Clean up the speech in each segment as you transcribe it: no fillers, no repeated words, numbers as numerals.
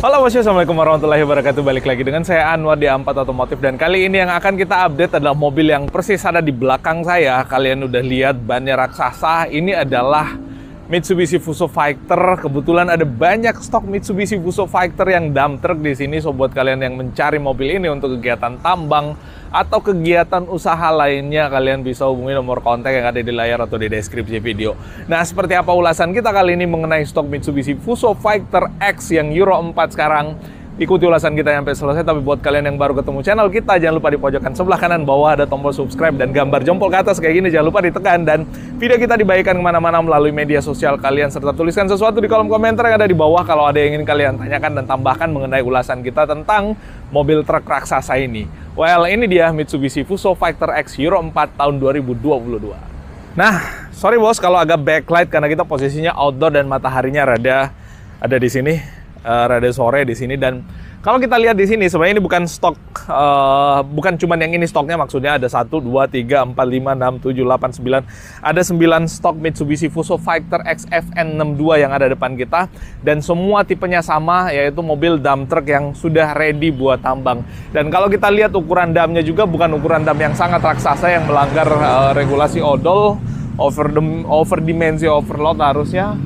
Halo bosku, assalamualaikum warahmatullahi wabarakatuh. Balik lagi dengan saya Anwar di A4 Otomotif. Dan kali ini yang akan kita update adalah mobil yang persis ada di belakang saya. Kalian udah lihat bannya raksasa. Ini adalah Mitsubishi Fuso Fighter. Kebetulan ada banyak stok Mitsubishi Fuso Fighter yang dump truck di sini. So buat kalian yang mencari mobil ini untuk kegiatan tambang atau kegiatan usaha lainnya, kalian bisa hubungi nomor kontak yang ada di layar atau di deskripsi video. Nah, seperti apa ulasan kita kali ini mengenai stok Mitsubishi Fuso Fighter X yang Euro 4 sekarang? Ikuti ulasan kita sampai selesai. Tapi buat kalian yang baru ketemu channel kita, jangan lupa di pojokan sebelah kanan bawah ada tombol subscribe dan gambar jempol ke atas kayak gini, jangan lupa ditekan. Dan video kita dibagikan kemana-mana melalui media sosial kalian, serta tuliskan sesuatu di kolom komentar yang ada di bawah kalau ada yang ingin kalian tanyakan dan tambahkan mengenai ulasan kita tentang mobil truk raksasa ini. Well, ini dia Mitsubishi Fuso Fighter X Euro 4 tahun 2022. Nah, sorry bos kalau agak backlight karena kita posisinya outdoor dan mataharinya rada ada di sini, rada sore di sini. Dan kalau kita lihat di sini sebenarnya ini bukan stok, bukan cuman yang ini stoknya, maksudnya ada 1, 2, 3, 4, 5, 6, 7, 8, 9. Ada 9 stok Mitsubishi Fuso Fighter X FN62 yang ada depan kita. Dan semua tipenya sama, yaitu mobil dump truck yang sudah ready buat tambang. Dan kalau kita lihat ukuran damnya juga bukan ukuran dam yang sangat raksasa yang melanggar regulasi odol, over dimensi overload harusnya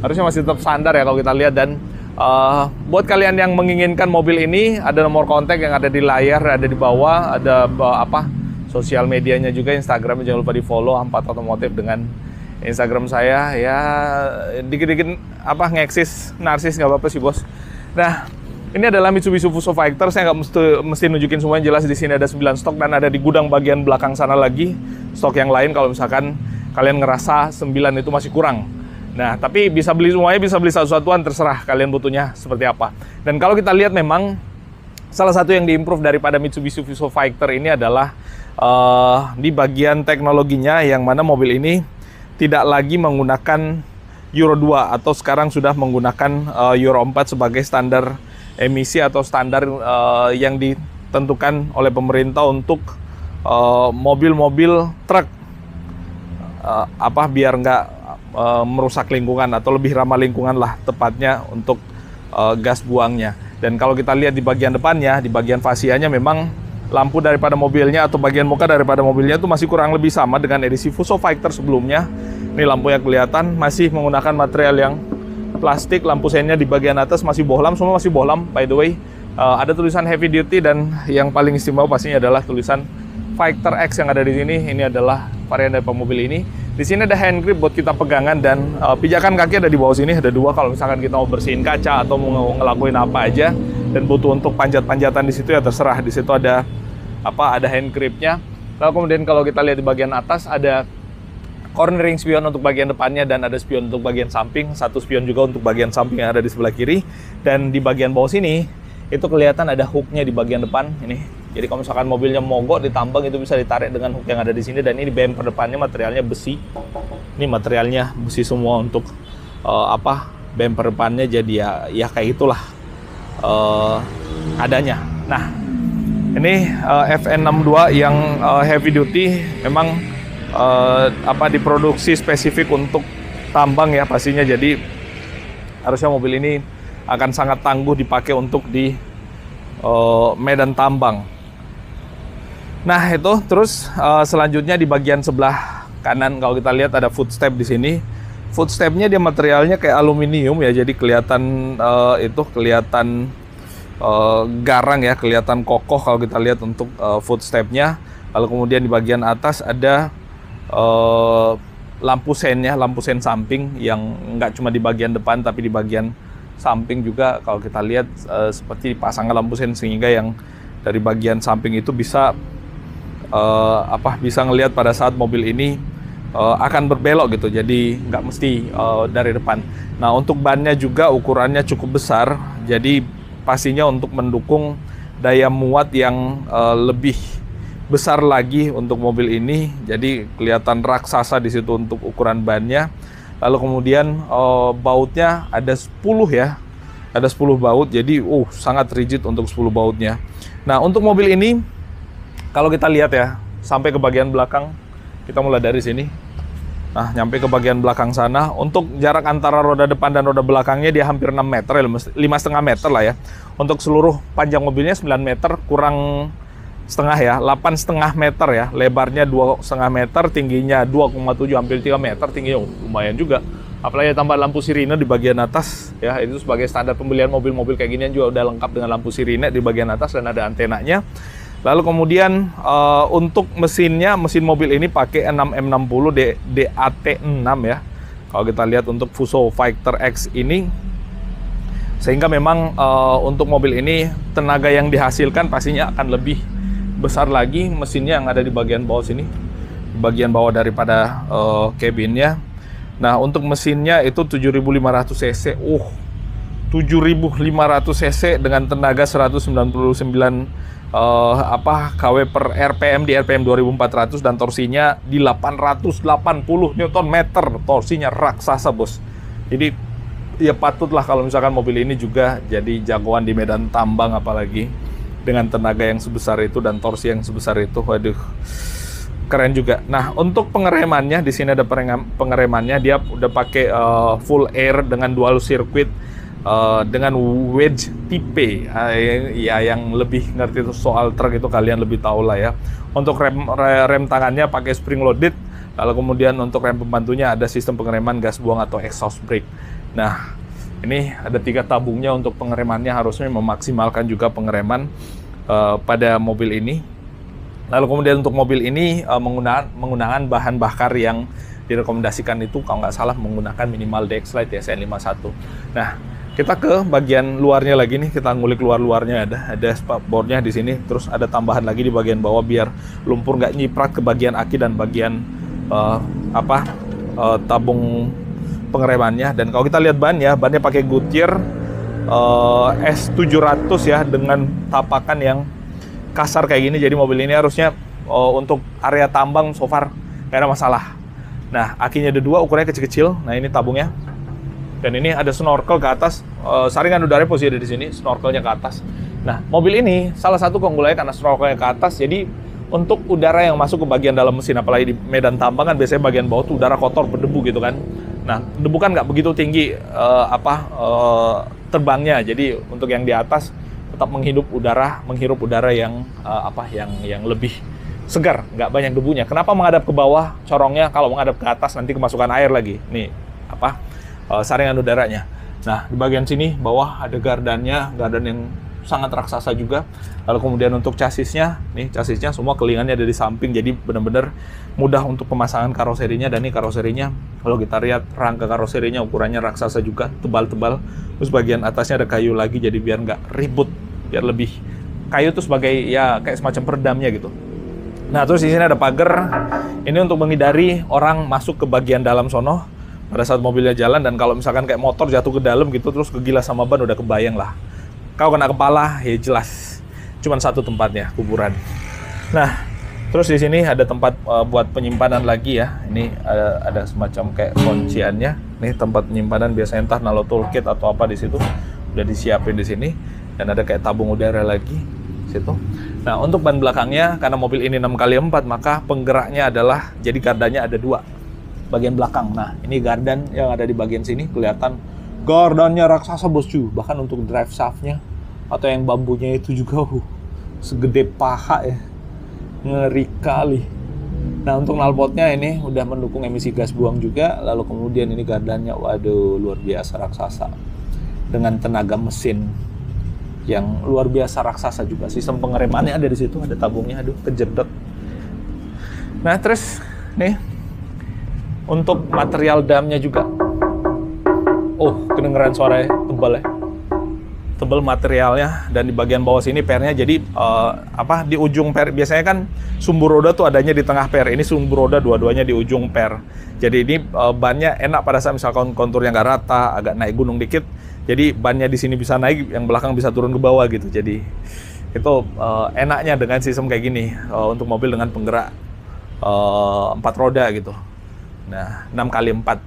masih tetap standar ya kalau kita lihat. Dan buat kalian yang menginginkan mobil ini, ada nomor kontak yang ada di layar, ada di bawah, ada sosial medianya juga, Instagramnya jangan lupa di follow, A4 Otomotif dengan Instagram saya. Ya dikit-dikit ngeksis, narsis nggak apa-apa sih bos. Nah, ini adalah Mitsubishi Fuso Fighter. Saya nggak mesti nunjukin semuanya, jelas di sini ada 9 stok dan ada di gudang bagian belakang sana lagi stok yang lain kalau misalkan kalian ngerasa 9 itu masih kurang. Nah, tapi bisa beli semuanya, bisa beli satu-satuan, terserah kalian butuhnya seperti apa. Dan kalau kita lihat memang salah satu yang diimprove daripada Mitsubishi Fuso Fighter ini adalah di bagian teknologinya, yang mana mobil ini tidak lagi menggunakan Euro 2 atau sekarang sudah menggunakan Euro 4 sebagai standar emisi atau standar yang ditentukan oleh pemerintah untuk mobil-mobil truk, biar nggak merusak lingkungan atau lebih ramah lingkungan lah tepatnya untuk gas buangnya. Dan kalau kita lihat di bagian depannya, di bagian fasianya, memang lampu daripada mobilnya atau bagian muka daripada mobilnya itu masih kurang lebih sama dengan edisi Fuso Fighter sebelumnya. Ini lampunya kelihatan masih menggunakan material yang plastik. Lampu sennya di bagian atas masih bohlam, semua masih bohlam by the way. Ada tulisan heavy duty dan yang paling istimewa pastinya adalah tulisan Fighter X yang ada di sini. Ini adalah varian dari mobil ini. Di sini ada hand grip buat kita pegangan, dan pijakan kaki ada di bawah sini, ada 2 kalau misalkan kita mau bersihin kaca atau mau ngelakuin apa aja dan butuh untuk panjat-panjatan di situ ya terserah. Di situ ada hand gripnya. Lalu kemudian kalau kita lihat di bagian atas ada cornering spion untuk bagian depannya dan ada spion untuk bagian samping, satu spion juga untuk bagian samping yang ada di sebelah kiri. Dan di bagian bawah sini itu kelihatan ada hooknya di bagian depan ini. Jadi kalau misalkan mobilnya mogok ditambang, itu bisa ditarik dengan hook yang ada di sini. Dan ini bumper depannya materialnya besi. Ini materialnya besi semua untuk bumper depannya. Jadi ya kayak itulah adanya. Nah, ini FN62 yang heavy duty memang diproduksi spesifik untuk tambang ya pastinya. Jadi harusnya mobil ini akan sangat tangguh dipakai untuk di medan tambang. Nah, itu terus selanjutnya di bagian sebelah kanan kalau kita lihat ada footstep di sini. Footstepnya dia materialnya kayak aluminium ya, jadi kelihatan kelihatan garang ya, kelihatan kokoh kalau kita lihat untuk footstepnya. Lalu kemudian di bagian atas ada lampu sen samping yang nggak cuma di bagian depan tapi di bagian samping juga kalau kita lihat seperti dipasang lampu sen, sehingga yang dari bagian samping itu bisa bisa ngelihat pada saat mobil ini akan berbelok gitu, jadi nggak mesti dari depan. Nah, untuk bannya juga ukurannya cukup besar, jadi pastinya untuk mendukung daya muat yang lebih besar lagi untuk mobil ini. Jadi kelihatan raksasa di situ untuk ukuran bannya. Lalu kemudian bautnya ada 10 ya, ada 10 baut, jadi sangat rigid untuk 10 bautnya. Nah, untuk mobil ini kalau kita lihat ya, sampai ke bagian belakang, kita mulai dari sini. Nah, nyampe ke bagian belakang sana. Untuk jarak antara roda depan dan roda belakangnya dia hampir 6 meter, ya, 5,5 meter lah ya. Untuk seluruh panjang mobilnya 9 meter kurang setengah ya, 8,5 meter ya. Lebarnya 2,5 meter, tingginya 2,7 hampir 3 meter, tingginya lumayan juga. Apalagi tambah lampu sirine di bagian atas ya, itu sebagai standar pembelian mobil-mobil kayak ginian juga udah lengkap dengan lampu sirine di bagian atas dan ada antenanya. Lalu kemudian untuk mesinnya, mesin mobil ini pakai 6M60 DAT6 ya. Kalau kita lihat untuk Fuso Fighter X ini, sehingga memang untuk mobil ini tenaga yang dihasilkan pastinya akan lebih besar lagi. Mesinnya yang ada di bagian bawah sini, di bagian bawah daripada cabinnya. Nah, untuk mesinnya itu 7.500 cc. 7.500 cc dengan tenaga 199 kW per RPM di RPM 2400 dan torsinya di 880 Nm. Torsinya raksasa, bos. Jadi ya patutlah kalau misalkan mobil ini juga jadi jagoan di medan tambang, apalagi dengan tenaga yang sebesar itu dan torsi yang sebesar itu. Waduh, keren juga. Nah, untuk pengeremannya di sini ada pengeremannya, dia udah pakai full air dengan dual circuit dengan wedge tipe. Ya, yang lebih ngerti itu soal truk itu kalian lebih tahu lah ya. Untuk rem tangannya pakai spring loaded. Lalu kemudian untuk rem pembantunya ada sistem pengereman gas buang atau exhaust brake. Nah, ini ada 3 tabungnya untuk pengeremannya, harusnya memaksimalkan juga pengereman pada mobil ini. Lalu kemudian untuk mobil ini menggunakan bahan bakar yang direkomendasikan itu kalau nggak salah menggunakan minimal Dexlite ya, SN51. Nah, kita ke bagian luarnya lagi nih, kita ngulik luarnya. Ada spakbornya di sini, terus ada tambahan lagi di bagian bawah biar lumpur nggak nyiprat ke bagian aki dan bagian tabung pengeremannya. Dan kalau kita lihat bannya pakai Goodyear S700 ya, dengan tapakan yang kasar kayak gini. Jadi mobil ini harusnya untuk area tambang so far nggak ada masalah. Nah, akinya ada 2, ukurannya kecil-kecil. Nah, ini tabungnya. Dan ini ada snorkel ke atas, saringan udara posisi ada di sini, snorkelnya ke atas. Nah, mobil ini salah satu keunggulannya karena snorkelnya ke atas, jadi untuk udara yang masuk ke bagian dalam mesin, apalagi di medan tambang kan biasanya bagian bawah tuh udara kotor, berdebu gitu kan. Nah, debu kan nggak begitu tinggi terbangnya, jadi untuk yang di atas tetap menghirup udara yang yang lebih segar, nggak banyak debunya. Kenapa menghadap ke bawah corongnya? Kalau menghadap ke atas nanti kemasukan air lagi. Nih saringan udaranya. Nah, di bagian sini bawah ada gardan yang sangat raksasa juga. Lalu kemudian untuk chassisnya semua kelingannya ada di samping, jadi benar-benar mudah untuk pemasangan karoserinya. Dan ini karoserinya, kalau kita lihat rangka karoserinya ukurannya raksasa juga, tebal-tebal. Terus bagian atasnya ada kayu lagi, jadi biar nggak ribut, biar lebih kayu itu sebagai ya kayak semacam peredamnya gitu. Nah, terus di sini ada pagar. Ini untuk menghindari orang masuk ke bagian dalam sono pada saat mobilnya jalan, dan kalau misalkan kayak motor jatuh ke dalam gitu terus kegilas sama ban, udah kebayang lah. Kalau kena kepala ya jelas cuman satu tempatnya, kuburan. Nah, terus di sini ada tempat buat penyimpanan lagi ya. Ini ada semacam kayak kunciannya. Nih tempat penyimpanan biasanya entah nalo toolkit atau apa di situ. Udah disiapin di sini, dan ada kayak tabung udara lagi di situ. Nah, untuk ban belakangnya karena mobil ini 6x4 maka penggeraknya adalah jadi gardannya ada 2. Bagian belakang. Nah, ini gardan yang ada di bagian sini, kelihatan gardannya raksasa, bosku. Bahkan untuk drive shaftnya atau yang bambunya itu juga segede paha ya, ngeri kali. Nah, untuk knalpotnya ini udah mendukung emisi gas buang juga. Lalu kemudian ini gardannya, waduh, luar biasa raksasa dengan tenaga mesin yang luar biasa raksasa juga. Sistem pengeremannya ada di situ, ada tabungnya, aduh kejedot. Nah, terus nih untuk material damnya juga, kedengeran suaranya tebal ya, tebal materialnya. Dan di bagian bawah sini pernya, jadi di ujung per biasanya kan sumbu roda tuh adanya di tengah per, ini sumbu roda dua-duanya di ujung per. Jadi ini bannya enak pada saat misalkan konturnya nggak rata, agak naik gunung dikit, jadi bannya di sini bisa naik, yang belakang bisa turun ke bawah gitu. Jadi itu enaknya dengan sistem kayak gini untuk mobil dengan penggerak 4 roda gitu. Nah, 6x4.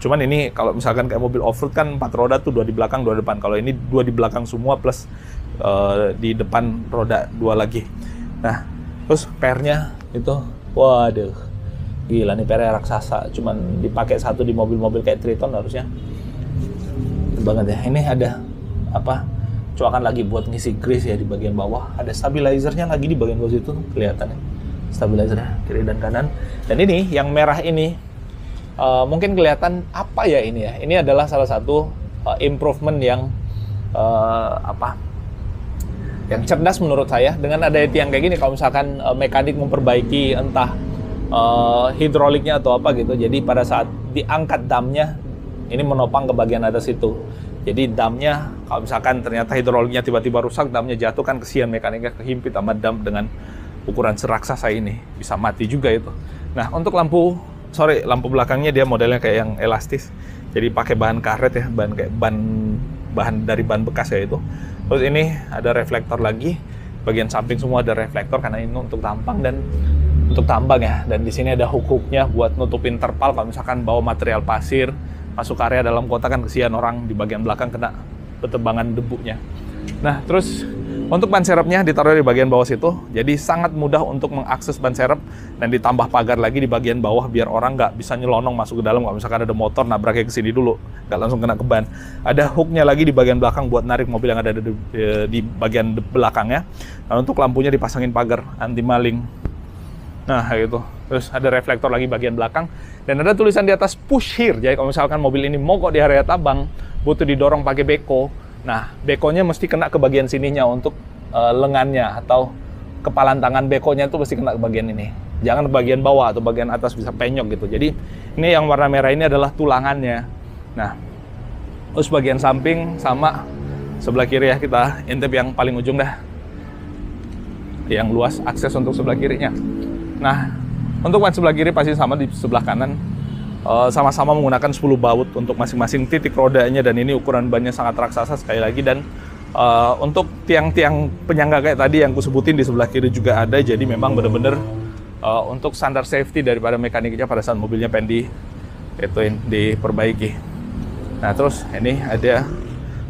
Cuman ini kalau misalkan kayak mobil off-road kan 4 roda tuh, 2 di belakang, 2 di depan. Kalau ini 2 di belakang semua plus di depan roda 2 lagi. Nah, terus pernya itu, waduh, Gila nih Perea raksasa, cuman dipakai satu di mobil-mobil kayak Triton harusnya. Banget ya. Ini ada apa? Coakan lagi buat ngisi grease ya di bagian bawah. Ada stabilizernya lagi di bagian bawah situ, kelihatan ya. Stabilizernya kiri dan kanan. Dan ini yang merah ini mungkin kelihatan apa ya ini ya. Ini adalah salah satu improvement yang yang cerdas menurut saya. Dengan ada tiang kayak gini, kalau misalkan mekanik memperbaiki entah hidroliknya atau apa gitu, jadi pada saat diangkat damnya ini menopang ke bagian atas itu. Jadi damnya kalau misalkan ternyata hidroliknya tiba-tiba rusak, damnya jatuh, kan kesian mekaniknya kehimpit sama dam dengan ukuran seraksasa ini, bisa mati juga itu. Nah, untuk lampu belakangnya dia modelnya kayak yang elastis, jadi pakai bahan karet ya, bahan dari ban bekas ya itu. Terus ini ada reflektor lagi, bagian samping semua ada reflektor karena ini untuk tampang dan untuk tambang ya. Dan di sini ada hook-hooknya buat nutupin terpal kalau misalkan bawa material pasir masuk area dalam kota, kan kesian orang di bagian belakang kena betebangan debunya. Nah, terus untuk ban serepnya ditaruh di bagian bawah situ, jadi sangat mudah untuk mengakses ban serep, dan ditambah pagar lagi di bagian bawah biar orang nggak bisa nyelonong masuk ke dalam kalau misalkan ada motor nabraknya ke sini dulu, nggak langsung kena ke ban. Ada hooknya lagi di bagian belakang buat narik mobil yang ada di bagian belakangnya. Nah, untuk lampunya dipasangin pagar anti maling. Nah, gitu. Terus ada reflektor lagi bagian belakang, dan ada tulisan di atas push here. Jadi kalau misalkan mobil ini mogok di area tabang, butuh didorong pakai beko. Nah, bekonya mesti kena ke bagian sininya untuk lengannya, atau kepalan tangan bekonya itu mesti kena ke bagian ini. Jangan ke bagian bawah atau bagian atas, bisa penyok gitu. Jadi ini yang warna merah ini adalah tulangannya. Nah, terus bagian samping sama sebelah kiri ya, kita intip yang paling ujung dah. Yang luas akses untuk sebelah kirinya. Nah, untuk ban sebelah kiri pasti sama di sebelah kanan. Sama-sama menggunakan 10 baut untuk masing-masing titik rodanya, dan ini ukuran bannya sangat raksasa sekali lagi. Dan untuk tiang-tiang penyangga kayak tadi yang kusebutin di sebelah kiri juga ada. Jadi memang benar-benar untuk standar safety daripada mekaniknya pada saat mobilnya pengen diperbaiki. Nah, terus ini ada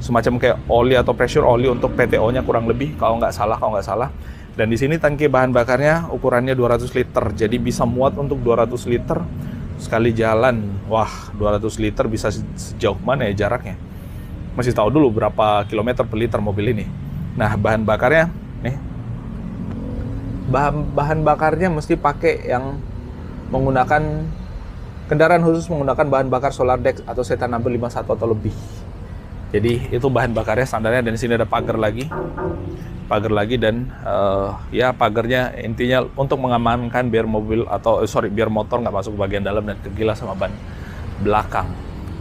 semacam kayak oli atau pressure oli untuk PTO-nya kurang lebih kalau nggak salah. Dan di sini tangki bahan bakarnya ukurannya 200 liter, jadi bisa muat untuk 200 liter sekali jalan. Wah, 200 liter bisa sejauh mana ya jaraknya? Masih tahu dulu berapa kilometer per liter mobil ini. Nah, bahan bakarnya nih, bahan bakarnya mesti pakai yang menggunakan kendaraan khusus menggunakan bahan bakar Solardex atau Cetanable 51 atau lebih. Jadi itu bahan bakarnya standarnya. Dan di sini ada pagar lagi dan ya pagarnya intinya untuk mengamankan biar biar motor nggak masuk ke bagian dalam dan kegilas sama ban belakang.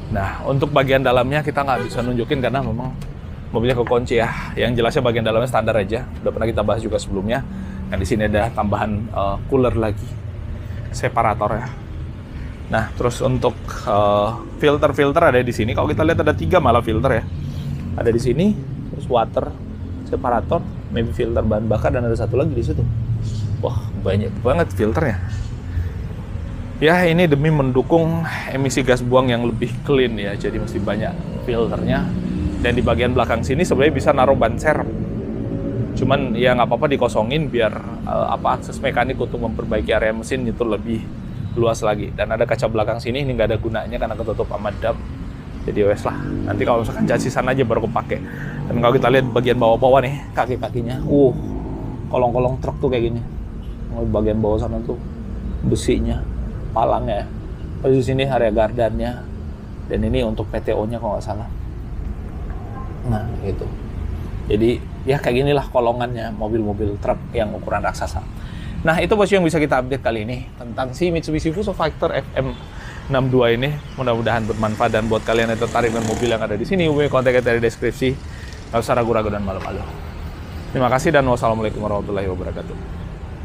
Nah, untuk bagian dalamnya kita nggak bisa nunjukin karena memang mobilnya kekunci ya. Yang jelasnya bagian dalamnya standar aja, udah pernah kita bahas juga sebelumnya. Nah, di sini ada tambahan cooler lagi, separator ya. Nah, terus untuk filter ada di sini. Kalau kita lihat ada 3 malah filter ya. Ada di sini, terus water, separator, maybe filter bahan bakar, dan ada satu lagi di situ. Wah, banyak banget filternya. Ya, ini demi mendukung emisi gas buang yang lebih clean ya. Jadi mesti banyak filternya. Dan di bagian belakang sini sebenarnya bisa naruh ban serep. Cuman ya nggak apa-apa dikosongin biar akses mekanik untuk memperbaiki area mesin itu lebih luas lagi. Dan ada kaca belakang sini, ini nggak ada gunanya karena ketutup sama dam. Jadi wes lah, nanti kalau misalkan jasisan aja baru kepake. Dan kalau kita lihat bagian bawah-bawah nih, kaki-kakinya, kolong-kolong truk tuh kayak gini. Bagian bawah sana tuh besinya, palangnya. Terus di sini area gardannya, dan ini untuk PTO-nya kalau nggak salah. Nah, gitu. Jadi ya kayak ginilah kolongannya mobil-mobil truk yang ukuran raksasa. Nah, itu bosku yang bisa kita update kali ini tentang si Mitsubishi Fuso Fighter FM62 ini. Mudah-mudahan bermanfaat, dan buat kalian yang tertarik dengan mobil yang ada di sini, hubungi kontak dari deskripsi. Nggak usah ragu-ragu dan malu-malu. Terima kasih dan wassalamualaikum warahmatullahi wabarakatuh.